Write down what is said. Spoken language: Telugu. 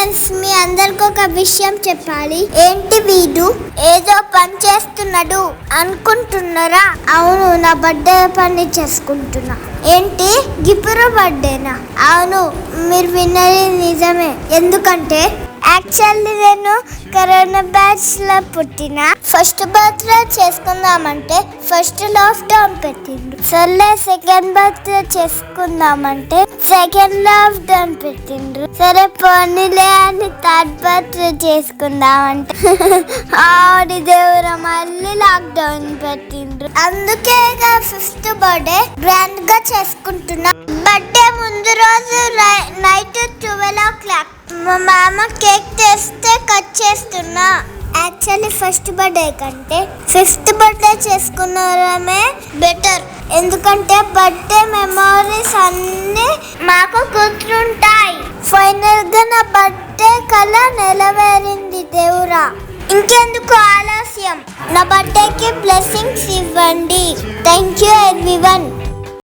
ఫ్రెండ్స్, మీ అందరికి ఒక విషయం చెప్పాలి. ఏంటి వీడు ఏదో పని చేస్తున్నాడు అనుకుంటున్నారా? అవును, నా బర్త్డే పని చేసుకుంటున్నా. ఏంటి గిపురు బర్త్డేనా? అవును, మీరు విన్నది నిజమే. ఎందుకంటే యాక్చువల్లీ నేను కరోనా బ్యాచ్ లో పుట్టిన. ఫస్ట్ బర్త్డే చేసుకుందామంటే ఫస్ట్ లాక్డౌన్ పెట్టిండ్రు. సర్లే సెకండ్ బర్త్డే చేసుకుందామంటే సెకండ్ లాక్డౌన్ పెట్టిండ్రు. సరే పోనీలే అని థర్డ్ బర్త్డే చేసుకుందామంటే ఆడి దేవురా మళ్ళీ లాక్డౌన్ పెట్టిండ్రు. అందుకే ఫిఫ్త్ బర్త్డే గ్రాండ్ గా చేసుకుంటున్నా. బర్త్డే ముందు రోజు నైట్ 12 o'clock మా మామ కేక్ తెస్తే కట్ చేస్తున్నా. యాక్చువల్లీ ఫస్ట్ బర్త్డే కంటే ఫిఫ్త్ బర్త్డే చేసుకున్నమే బెటర్. ఎందుకంటే బర్త్డే మెమోరీస్ అన్నీ మాకు గుర్తుంటాయి. ఫైనల్ గా నా బర్త్డే కళ నెరవేరింది దేవురా. ఇంకెందుకు ఆలస్యం, నా బర్త్డేకి బ్లెస్సింగ్స్ ఇవ్వండి. Thank you everyone.